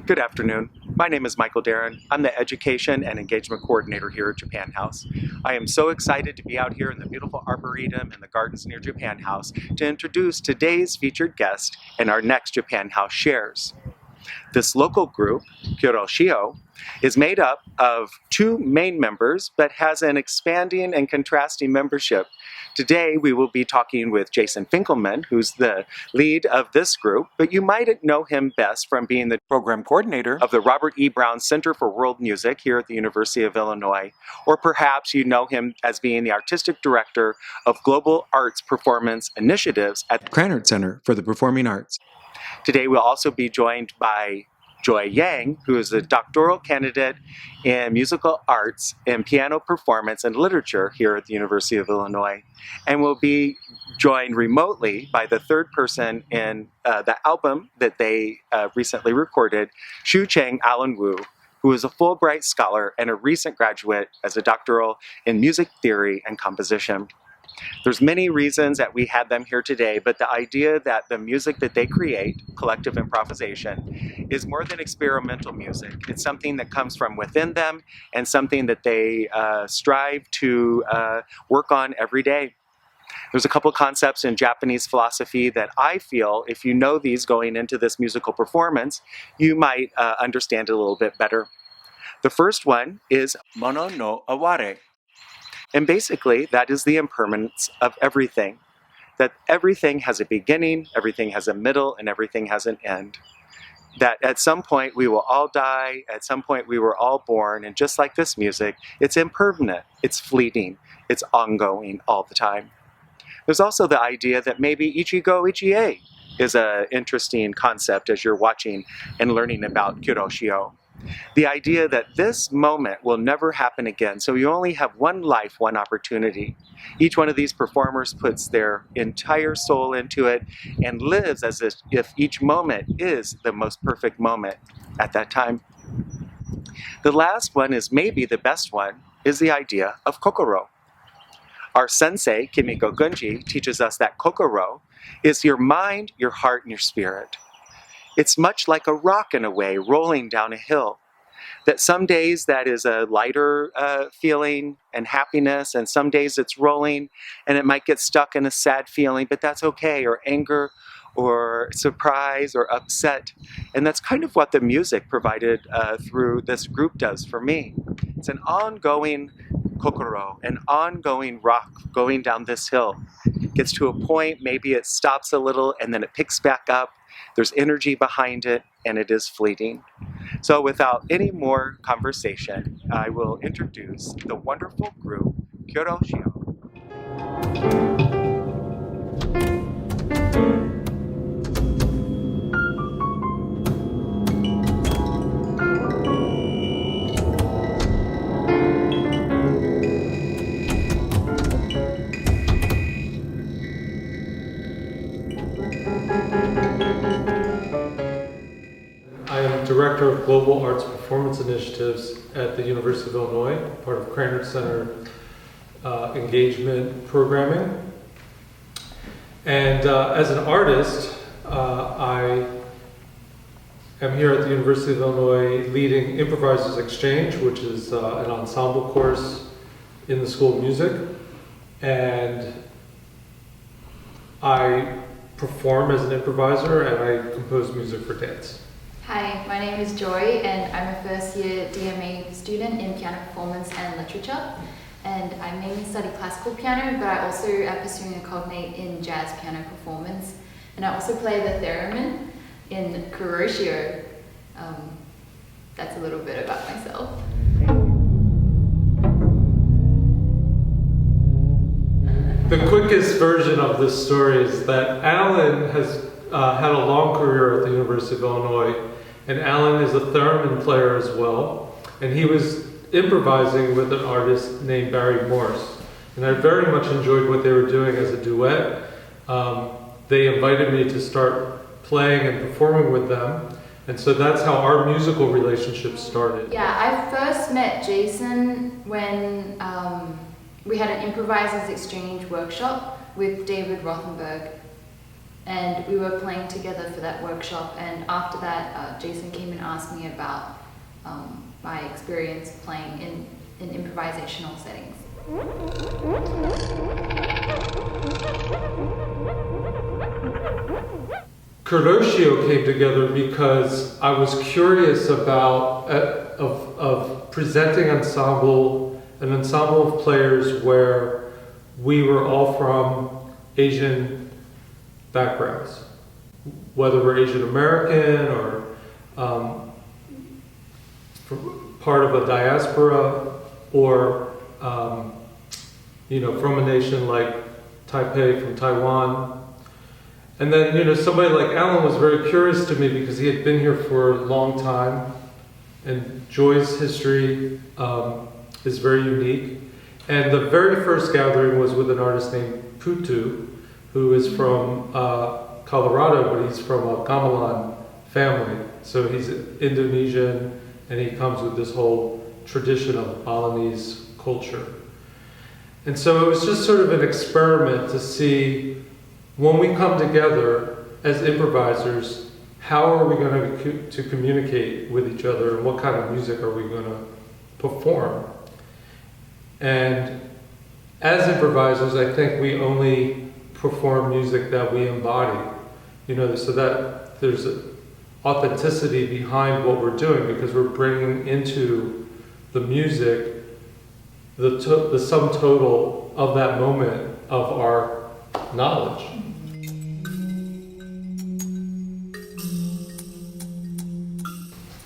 Good afternoon. My name is Michael Darren. I'm the Education and Engagement Coordinator here at Japan House. I am so excited to be out here in the beautiful Arboretum and the gardens near Japan House to introduce today's featured guest and our next Japan House Shares. This local group, Kuroshio, is made up of two main members but has an expanding and contrasting membership. Today we will be talking with Jason Finkelman, who's the lead of this group, but you might know him best from being the program coordinator of the Robert E. Brown Center for World Music here at the University of Illinois, or perhaps you know him as being the artistic director of Global Arts Performance Initiatives at the Krannert Center for the Performing Arts. Today we'll also be joined by Joy Yang, who is a doctoral candidate in musical arts and piano performance and literature here at the University of Illinois, and will be joined remotely by the third person in the album that they recently recorded, Shu Chang Alan Wu, who is a Fulbright scholar and a recent graduate as a doctoral in music theory and composition. There's many reasons that we had them here today, but the idea that the music that they create, collective improvisation, is more than experimental music. It's something that comes from within them and something that they strive to work on every day. There's a couple concepts in Japanese philosophy that I feel, if you know these going into this musical performance, you might understand it a little bit better. The first one is mono no aware. And basically, that is the impermanence of everything. That everything has a beginning, everything has a middle, and everything has an end. That at some point we will all die, at some point we were all born, and just like this music, it's impermanent, it's fleeting, it's ongoing all the time. There's also the idea that maybe ichigo ichie is an interesting concept as you're watching and learning about Kuroshio. The idea that this moment will never happen again, so you only have one life, one opportunity. Each one of these performers puts their entire soul into it and lives as if each moment is the most perfect moment at that time. The last one is maybe the best one, is the idea of kokoro. Our sensei, Kimiko Gunji, teaches us that kokoro is your mind, your heart, and your spirit. It's much like a rock in a way, rolling down a hill. That some days that is a lighter feeling and happiness, and some days it's rolling and it might get stuck in a sad feeling, but that's okay, or anger, or surprise, or upset. And that's kind of what the music provided through this group does for me. It's an ongoing kokoro, an ongoing rock going down this hill. It gets to a point, maybe it stops a little, and then it picks back up. There's energy behind it, and it is fleeting. So without any more conversation, I will introduce the wonderful group, Kuroshio. I am Director of Global Arts Performance Initiatives at the University of Illinois, part of Krannert Center engagement programming. And as an artist, I am here at the University of Illinois leading Improvisers Exchange, which is an ensemble course in the School of Music. And I perform as an improviser, and I compose music for dance. Hi, my name is Joy, and I'm a first year DMA student in piano performance and literature. And I mainly study classical piano, but I also am pursuing a cognate in jazz piano performance. And I also play the Theremin in Kuroshio. That's a little bit about myself. The quickest version of this story is that Alan has had a long career at the University of Illinois, and Alan is a theremin player as well, and he was improvising with an artist named Barry Morse. And I very much enjoyed what they were doing as a duet. They invited me to start playing and performing with them, and so that's how our musical relationship started. Yeah, I first met Jason when we had an improvisers exchange workshop with David Rothenberg, and we were playing together for that workshop, and after that Jason came and asked me about my experience playing in improvisational settings. Kuroshio came together because I was curious about of presenting an ensemble of players where we were all from Asian backgrounds, whether we're Asian American or part of a diaspora, or from a nation like Taipei from Taiwan. And then, somebody like Alan was very curious to me because he had been here for a long time, and Joy's history is very unique. And the very first gathering was with an artist named Putu, who is from Colorado, but he's from a gamelan family. So he's Indonesian, and he comes with this whole tradition of Balinese culture. And so it was just sort of an experiment to see, when we come together as improvisers, how are we going to communicate with each other, and what kind of music are we going to perform? And as improvisers, I think we only perform music that we embody, so that there's authenticity behind what we're doing, because we're bringing into the music the sum total of that moment of our knowledge.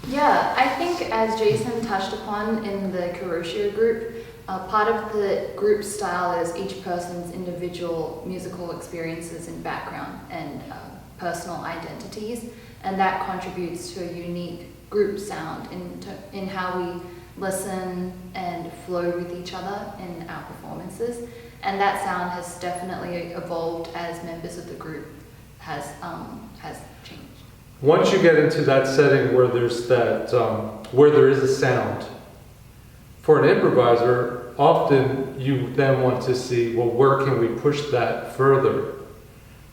Yeah, I think as Jason touched upon in the Kuroshio group, part of the group style is each person's individual musical experiences and background and personal identities, and that contributes to a unique group sound in how we listen and flow with each other in our performances. And that sound has definitely evolved as members of the group has changed. Once you get into that setting where there's that, where there is a sound, for an improviser, often you then want to see, well, where can we push that further?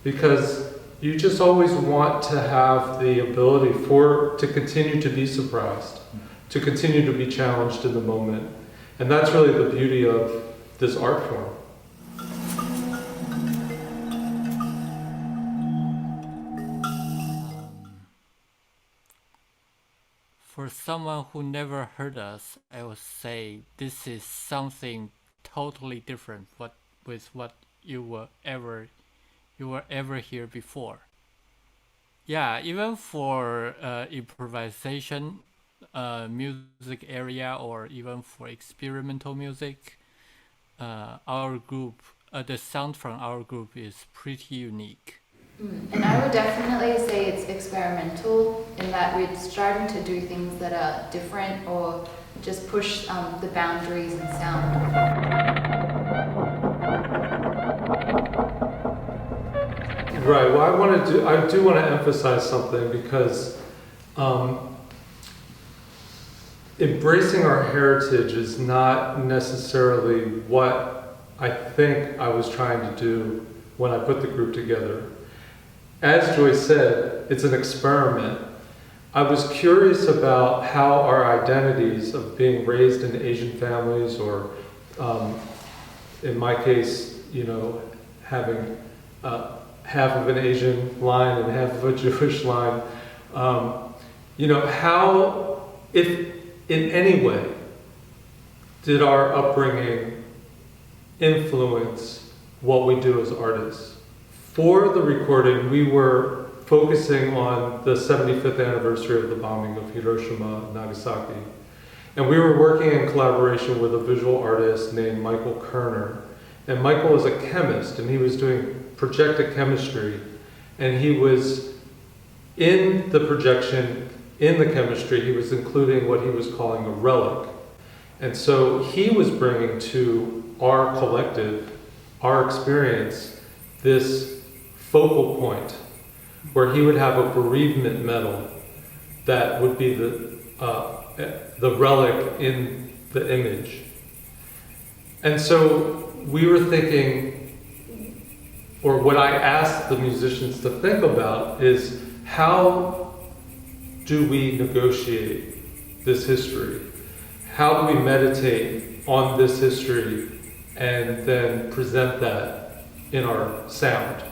Because you just always want to have the ability to continue to be surprised, to continue to be challenged in the moment. And that's really the beauty of this art form. For someone who never heard us, I would say this is something totally different with what you were ever hear before. Yeah, even for improvisation music area, or even for experimental music, our group, the sound from our group is pretty unique. And I would definitely say it's experimental in that we're striving to do things that are different or just push the boundaries in sound. Right. Well, I do want to emphasize something, because embracing our heritage is not necessarily what I think I was trying to do when I put the group together. As Joy said, it's an experiment. I was curious about how our identities of being raised in Asian families, or in my case, having half of an Asian line and half of a Jewish line, how, if in any way, did our upbringing influence what we do as artists? For the recording, we were focusing on the 75th anniversary of the bombing of Hiroshima and Nagasaki. And we were working in collaboration with a visual artist named Michael Krannert. And Michael was a chemist, and he was doing projected chemistry, and he was in the projection, in the chemistry, he was including what he was calling a relic. And so he was bringing to our collective, our experience, this focal point where he would have a bereavement medal that would be the relic in the image. And so we were thinking, or what I asked the musicians to think about is, how do we negotiate this history? How do we meditate on this history and then present that in our sound?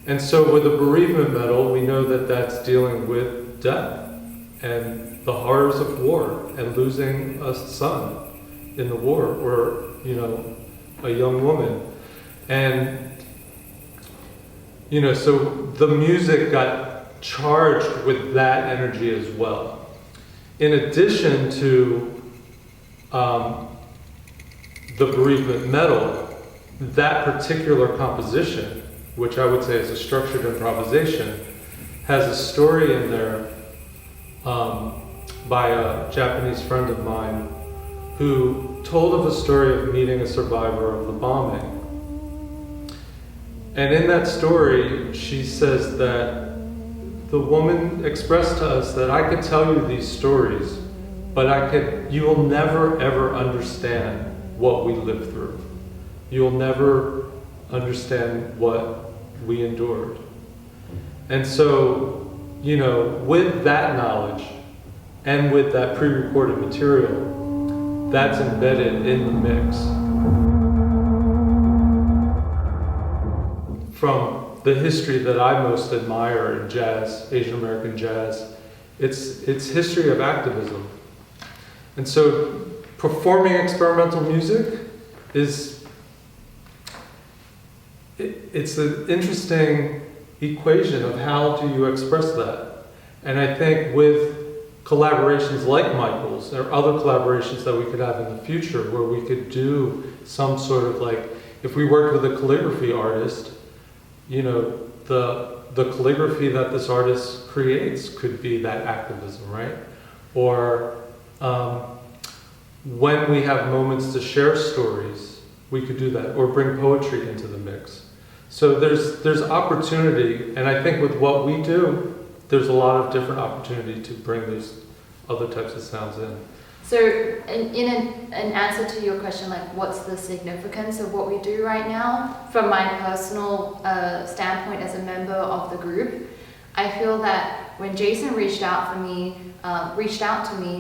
And so with the bereavement medal, we know that that's dealing with death and the horrors of war and losing a son in the war, or, you know, a young woman. And, you know, so the music got charged with that energy as well. In addition to the bereavement medal, that particular composition, which I would say is a structured improvisation, has a story in there by a Japanese friend of mine who told of a story of meeting a survivor of the bombing. And in that story, she says that the woman expressed to us that I could tell you these stories, but you will never ever understand what we lived through. You will never understand what we endured. And so, you know, with that knowledge and with that pre-recorded material, that's embedded in the mix. From the history that I most admire in jazz, Asian American jazz, it's history of activism. And so performing experimental music it's an interesting equation of how do you express that. And I think with collaborations like Michael's, or other collaborations that we could have in the future, where we could do some sort of, like, if we worked with a calligraphy artist, you know, the calligraphy that this artist creates could be that activism, right? Or when we have moments to share stories, we could do that, or bring poetry into the mix. So there's opportunity, and I think with what we do, there's a lot of different opportunity to bring those other types of sounds in. So in an answer to your question, like, what's the significance of what we do right now, from my personal standpoint as a member of the group, I feel that when Jason reached out to me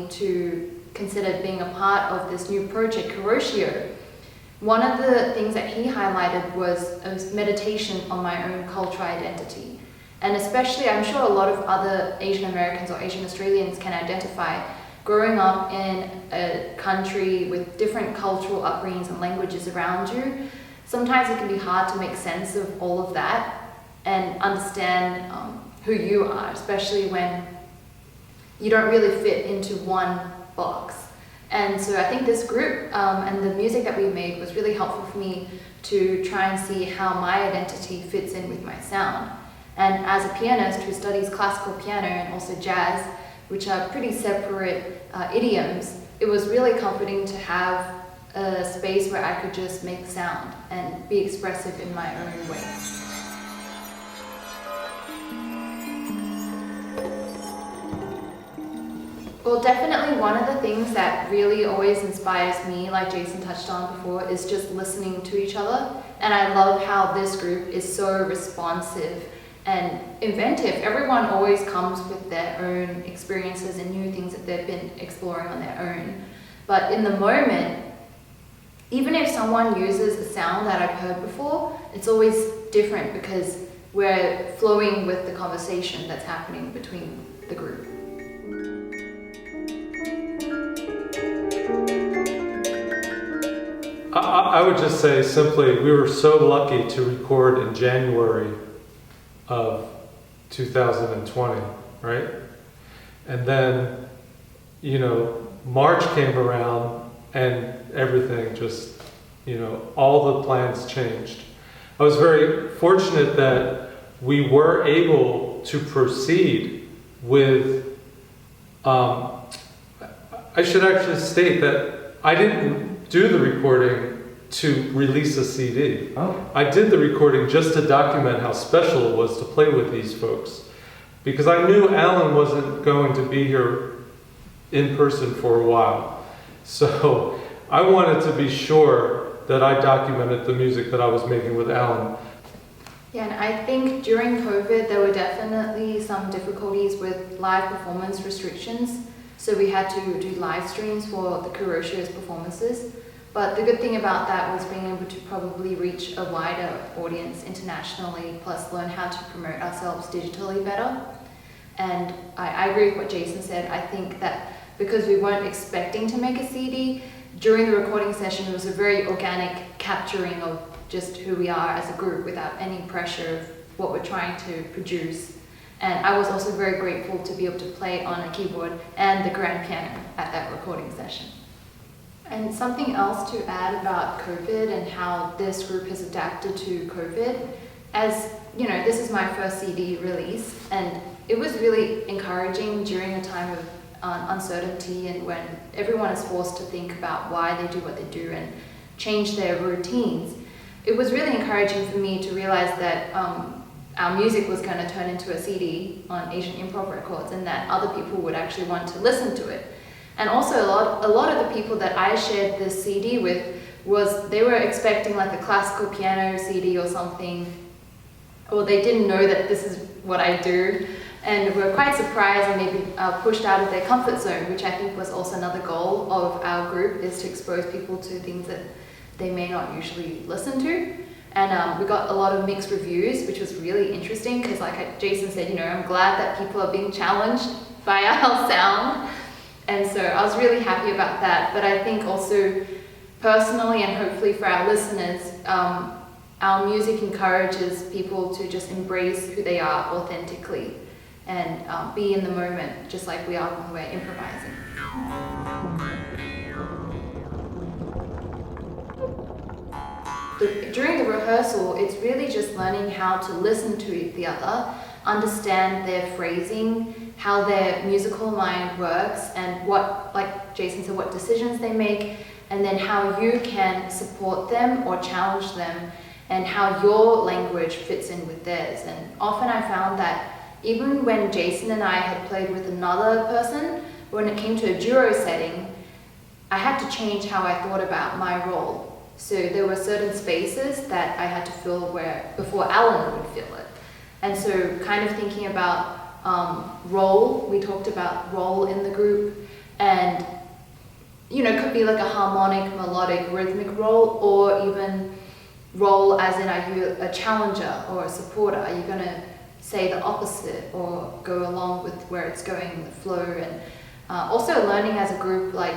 to consider being a part of this new project, Kuroshio, one of the things that he highlighted was meditation on my own cultural identity. And especially, I'm sure a lot of other Asian Americans or Asian Australians can identify, growing up in a country with different cultural upbringings and languages around you, sometimes it can be hard to make sense of all of that and understand who you are, especially when you don't really fit into one box. And so I think this group and the music that we made was really helpful for me to try and see how my identity fits in with my sound. And as a pianist who studies classical piano and also jazz, which are pretty separate idioms, it was really comforting to have a space where I could just make sound and be expressive in my own way. Well, definitely one of the things that really always inspires me, like Jason touched on before, is just listening to each other. And I love how this group is so responsive and inventive. Everyone always comes with their own experiences and new things that they've been exploring on their own. But in the moment, even if someone uses a sound that I've heard before, it's always different because we're flowing with the conversation that's happening between the group. I would just say simply, we were so lucky to record in January of 2020, right? And then, you know, March came around and everything just all the plans changed. I was very fortunate that we were able to proceed with, I should actually state that I didn't do the recording to release a CD. Oh. I did the recording just to document how special it was to play with these folks. Because I knew Alan wasn't going to be here in person for a while. So I wanted to be sure that I documented the music that I was making with Alan. Yeah, and I think during COVID there were definitely some difficulties with live performance restrictions. So we had to do live streams for the Kuroshio's performances. But the good thing about that was being able to probably reach a wider audience internationally, plus learn how to promote ourselves digitally better. And I agree with what Jason said. I think that because we weren't expecting to make a CD, during the recording session it was a very organic capturing of just who we are as a group without any pressure of what we're trying to produce. And I was also very grateful to be able to play on a keyboard and the grand piano at that recording session. And something else to add about COVID and how this group has adapted to COVID, as you know, this is my first CD release, and it was really encouraging during a time of uncertainty and when everyone is forced to think about why they do what they do and change their routines. It was really encouraging for me to realize that our music was going to turn into a CD on Asian Improv Records and that other people would actually want to listen to it. And also a lot of the people that I shared this CD with they were expecting like a classical piano CD or something, or they didn't know that this is what I do, and were quite surprised and maybe pushed out of their comfort zone, which I think was also another goal of our group, is to expose people to things that they may not usually listen to. And we got a lot of mixed reviews, which was really interesting because like Jason said, I'm glad that people are being challenged by our sound. And so I was really happy about that. But I think also personally and hopefully for our listeners, our music encourages people to just embrace who they are authentically and be in the moment, just like we are when we're improvising. During the rehearsal, it's really just learning how to listen to the other, understand their phrasing, how their musical mind works, and what, like Jason said, what decisions they make, and then how you can support them or challenge them, and how your language fits in with theirs. And often I found that even when Jason and I had played with another person, when it came to a duo setting, I had to change how I thought about my role. So there were certain spaces that I had to fill before Alan would fill it. And so kind of thinking about role, we talked about role in the group, and it could be like a harmonic, melodic, rhythmic role, or even role as in, are you a challenger or a supporter? Are you going to say the opposite or go along with where it's going, the flow? And also learning as a group, like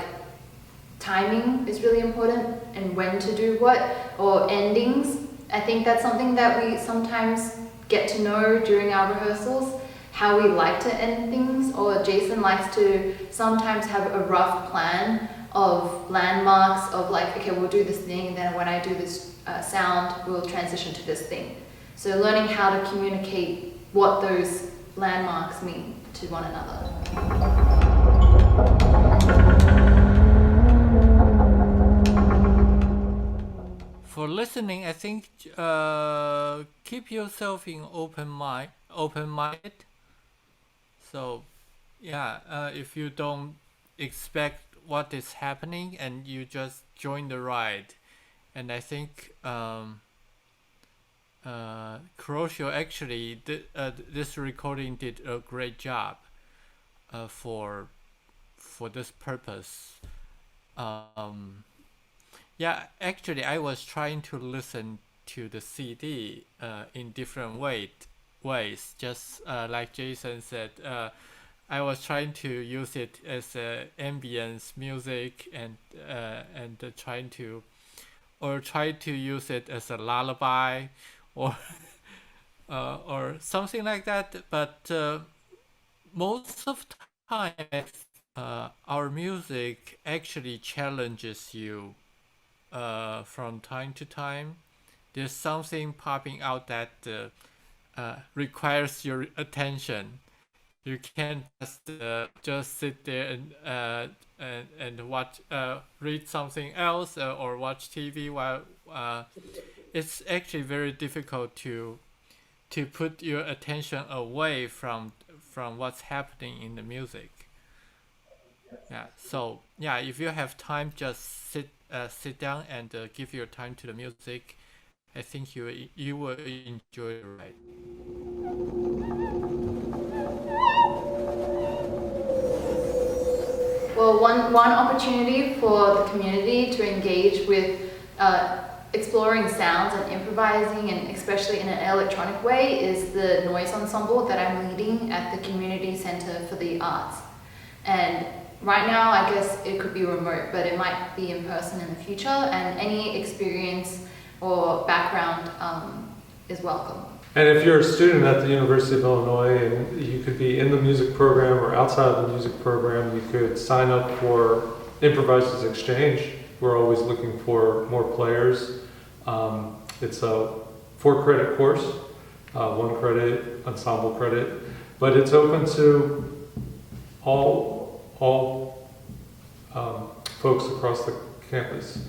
timing is really important and when to do what, or endings. I think that's something that we sometimes get to know during our rehearsals, how we like to end things, or Jason likes to sometimes have a rough plan of landmarks of like, okay, we'll do this thing, and then when I do this sound, we'll transition to this thing. So learning how to communicate what those landmarks mean to one another. For listening, I think keep yourself in open-minded. So, if you don't expect what is happening and you just join the ride, and I think Kuroshio actually this recording did a great job for this purpose. Actually, I was trying to listen to the CD in different ways. Just like Jason said, I was trying to use it as ambience music and try to use it as a lullaby or something like that. But most of the time, our music actually challenges you from time to time. There's something popping out that requires your attention. You can't just sit there and watch read something else or watch TV while it's actually very difficult to put your attention away from what's happening in the music. Yeah. So yeah, if you have time, just sit down and give your time to the music. I think you will enjoy it, right? Well, one opportunity for the community to engage with exploring sounds and improvising, and especially in an electronic way, is the noise ensemble that I'm leading at the Community Center for the Arts. And right now, I guess it could be remote, but it might be in person in the future, and any experience or background is welcome. And if you're a student at the University of Illinois and you could be in the music program or outside of the music program, you could sign up for Improvised Exchange. We're always looking for more players. It's a 4-credit course, 1 credit, ensemble credit, but it's open to all folks across the campus.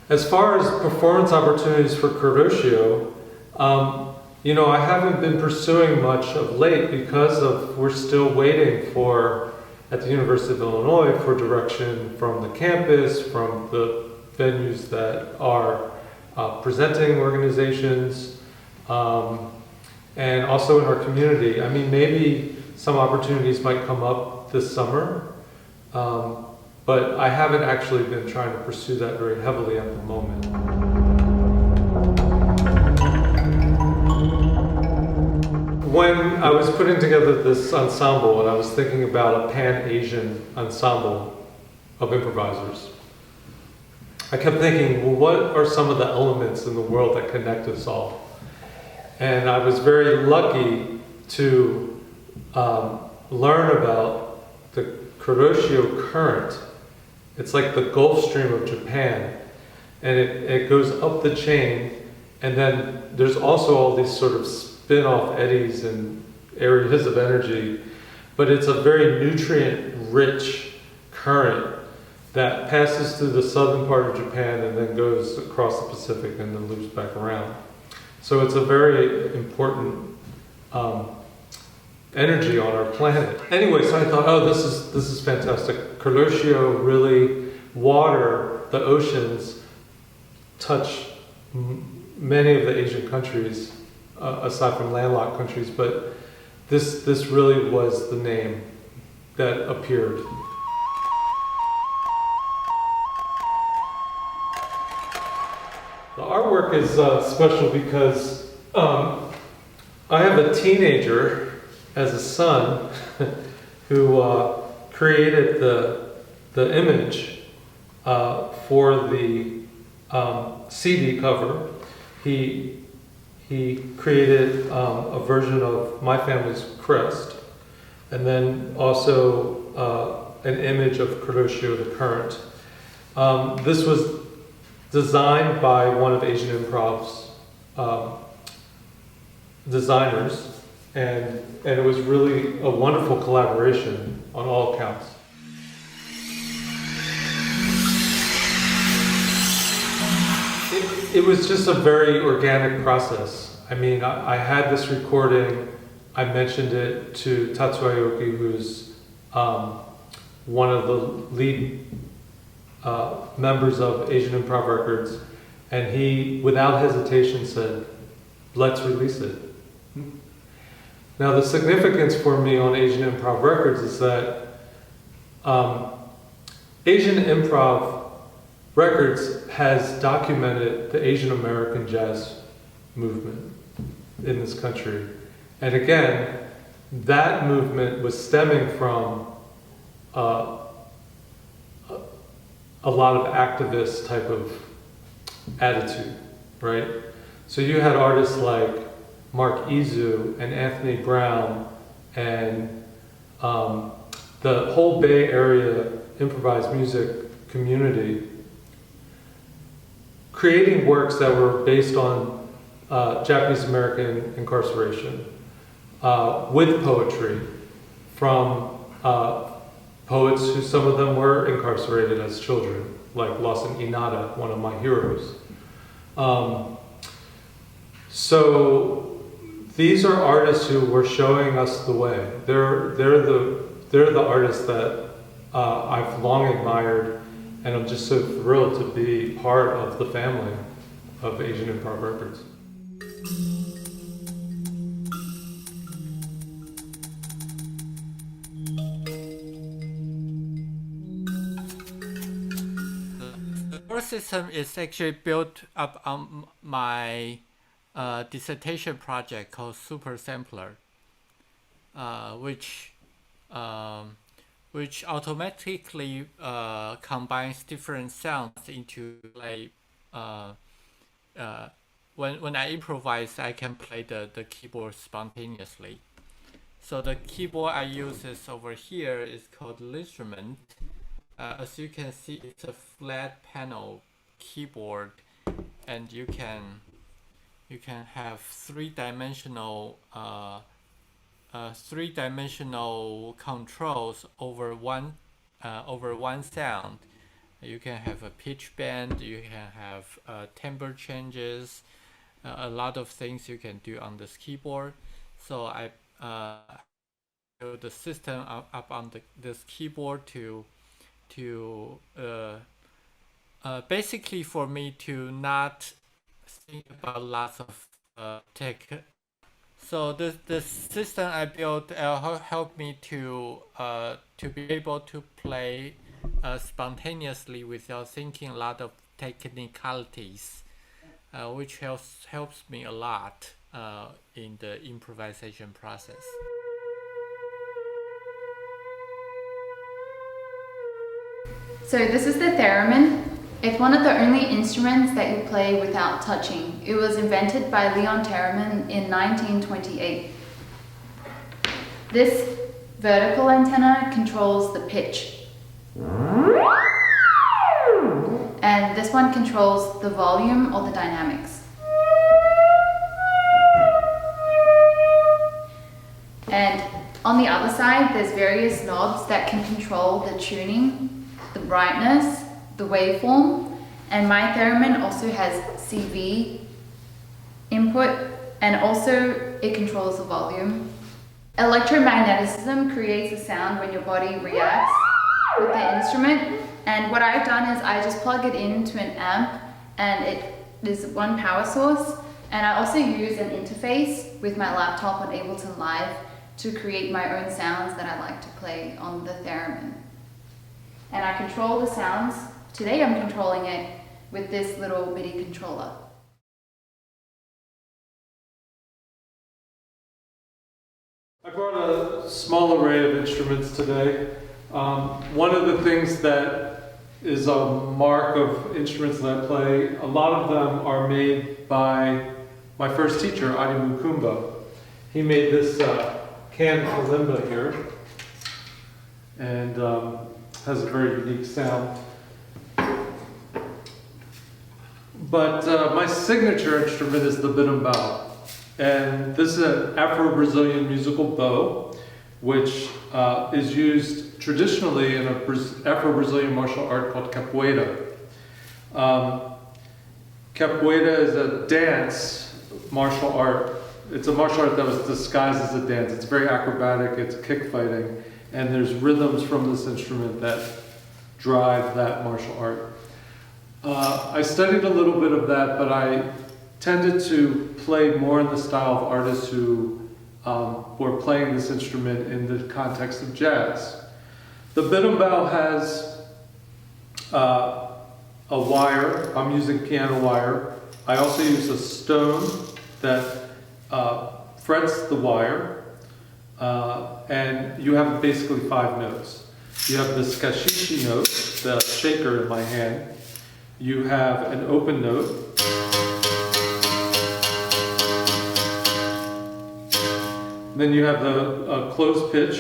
As far as performance opportunities for Kuroshio, I haven't been pursuing much of late because we're still waiting at the University of Illinois for direction from the campus, from the venues that are presenting organizations, and also in our community. I mean, maybe some opportunities might come up this summer, but I haven't actually been trying to pursue that very heavily at the moment. When I was putting together this ensemble and I was thinking about a Pan-Asian ensemble of improvisers, I kept thinking, well, what are some of the elements in the world that connect us all? And I was very lucky to learn about the Kuroshio current. It's like the Gulf Stream of Japan, and it goes up the chain, and then there's also all these sort of spin-off eddies and areas of energy, but it's a very nutrient-rich current that passes through the southern part of Japan and then goes across the Pacific and then loops back around. So it's a very important energy on our planet. Anyway, so I thought, oh, this is fantastic. Kuroshio, really, water, the oceans, touch many of the Asian countries, aside from landlocked countries, but this really was the name that appeared. The artwork is special because I have a teenager as a son who created the image for the CD cover. He created a version of my family's crest, and then also an image of Kuroshio the current. This was designed by one of Asian Improv's designers, and it was really a wonderful collaboration on all accounts. It was just a very organic process. I mean, I had this recording, I mentioned it to Tatsuya Aoki, who's one of the lead members of Asian Improv Records, and he, without hesitation, said, let's release it. Now, the significance for me on Asian Improv Records is that Asian Improv Records has documented the Asian American jazz movement in this country. And again, that movement was stemming from a lot of activist type of attitude, right? So you had artists like Mark Izu and Anthony Brown and the whole Bay Area improvised music community, creating works that were based on Japanese American incarceration with poetry from poets who some of them were incarcerated as children, like Lawson Inada, one of my heroes. So these are artists who were showing us the way. They're the artists that I've long admired, and I'm just so thrilled to be part of the family of Asian Improv Records. The core system is actually built up on my dissertation project called Super Sampler, which automatically combines different sounds into like when I improvise, I can play the keyboard spontaneously. So the keyboard I use is over here is called Instrument. As you can see, it's a flat panel keyboard, and you can have three-dimensional controls over one sound. You can have a pitch bend, you can have timbre changes, a lot of things you can do on this keyboard. So I built the system up on this keyboard to basically for me to not think about lots of tech. So this system I built helped me to be able to play spontaneously without thinking a lot of technicalities, which helps me a lot in the improvisation process. So this is the theremin. It's one of the only instruments that you play without touching. It was invented by Leon Theremin in 1928. This vertical antenna controls the pitch. And this one controls the volume or the dynamics. And on the other side, there's various knobs that can control the tuning, the brightness, the waveform, and my theremin also has CV input, and also it controls the volume. Electromagnetism creates a sound when your body reacts with the instrument, and what I've done is I just plug it into an amp, and it is one power source, and I also use an interface with my laptop on Ableton Live to create my own sounds that I like to play on the theremin. And I control the sounds. Today I'm controlling it with this little bitty controller. I brought a small array of instruments today. One of the things that is a mark of instruments that I play, a lot of them are made by my first teacher, Adi Mukumba. He made this canned kalimba here, and has a very unique sound. But my signature instrument is the berimbau. And this is an Afro-Brazilian musical bow, which is used traditionally in an Afro-Brazilian martial art called capoeira. Capoeira is a dance martial art. It's a martial art that was disguised as a dance. It's very acrobatic, it's kick fighting, and there's rhythms from this instrument that drive that martial art. I studied a little bit of that, but I tended to play more in the style of artists who were playing this instrument in the context of jazz. The berimbau has a wire. I'm using piano wire. I also use a stone that frets the wire, and you have basically 5 notes. You have the skashishi note, the shaker in my hand. You have an open note. Then you have the closed pitch.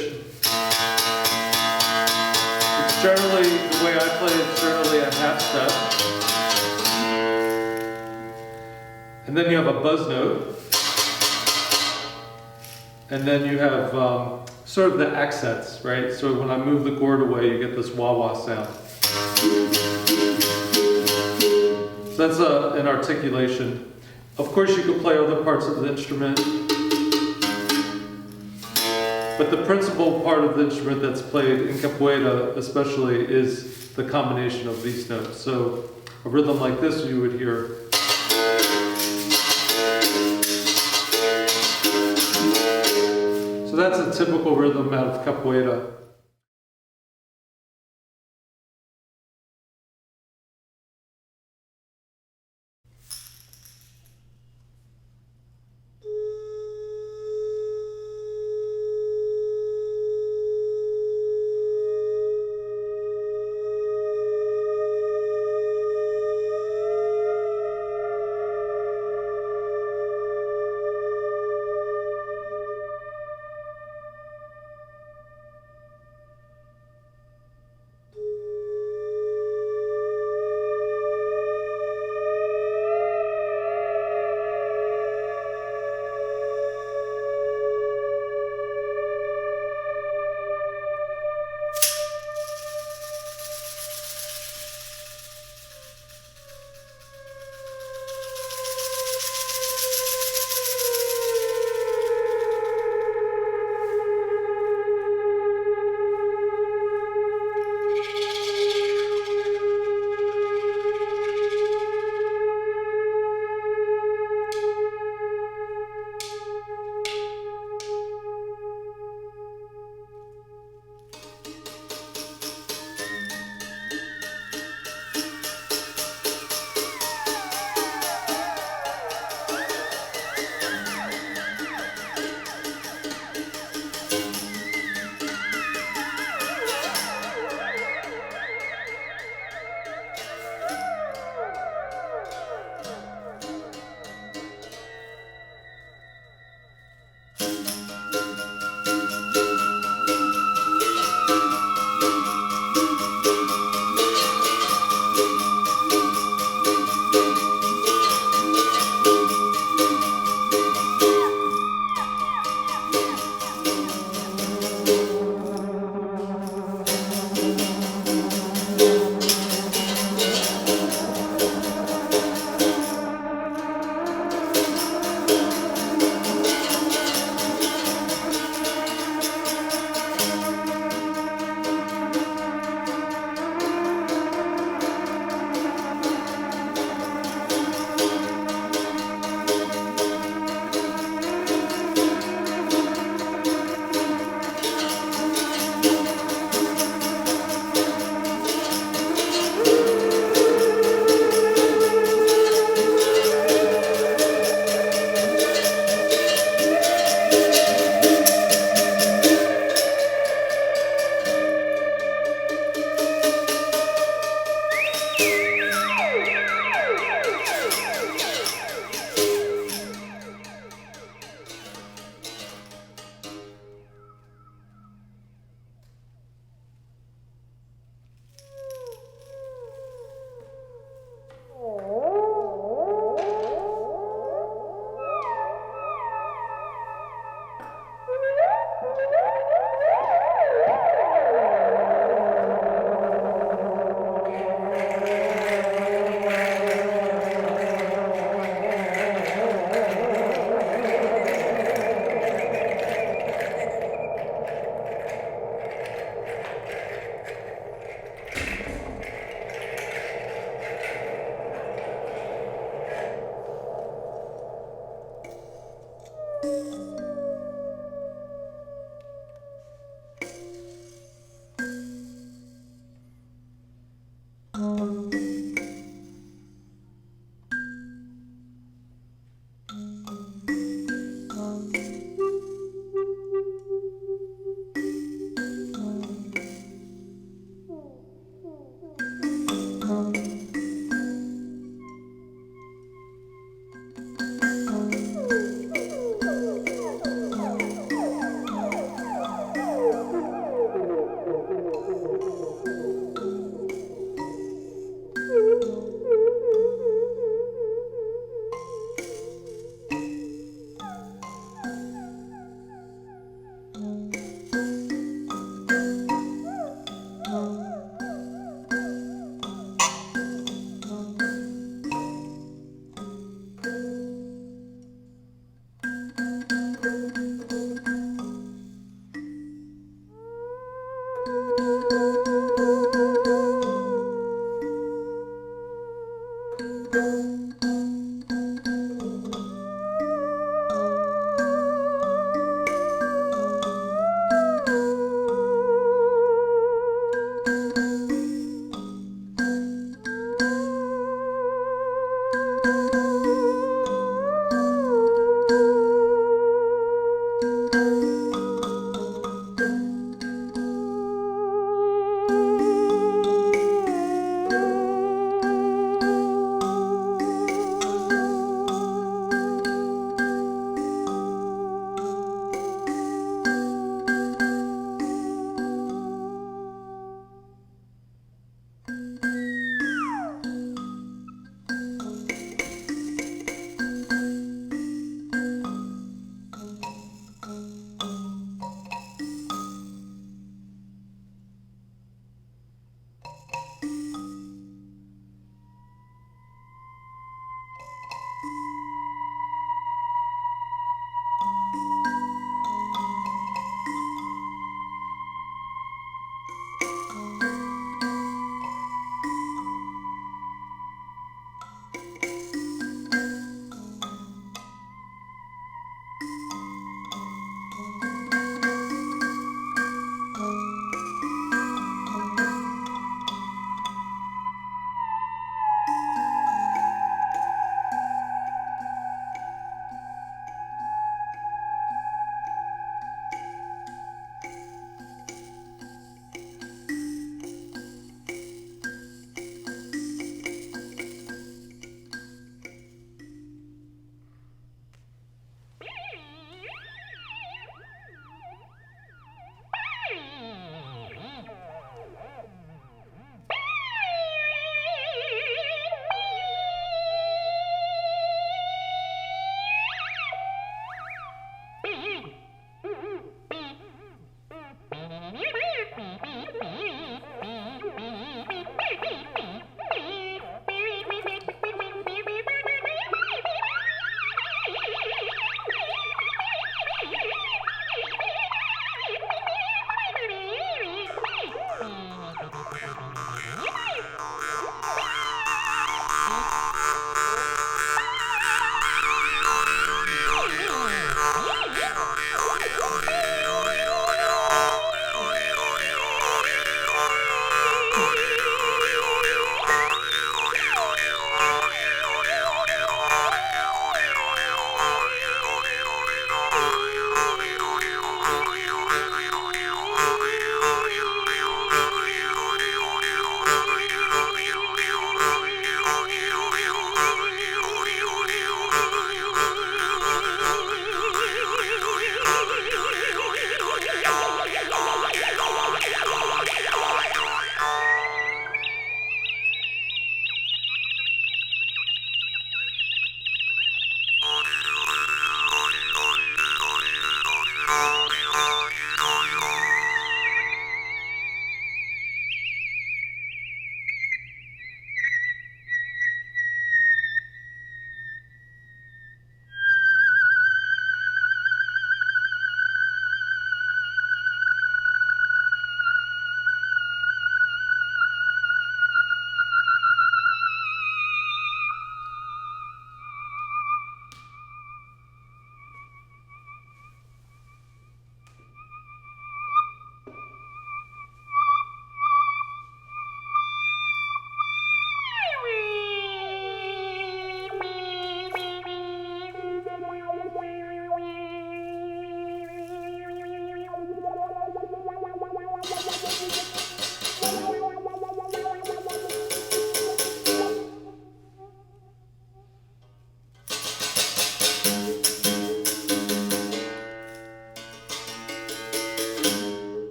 It's generally, the way I play it, generally really a half step. And then you have a buzz note. And then you have sort of the accents, right? So when I move the gourd away, you get this wah-wah sound. So that's an articulation. Of course, you could play other parts of the instrument. But the principal part of the instrument that's played in capoeira especially is the combination of these notes. So a rhythm like this you would hear. So that's a typical rhythm out of capoeira.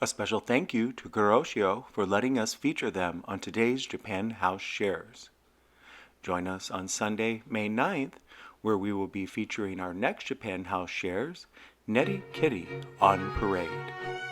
A special thank you to Kuroshio for letting us feature them on today's Japan House Shares. Join us on Sunday, May 9th, where we will be featuring our next Japan House Shares, Nettie Kitty on Parade.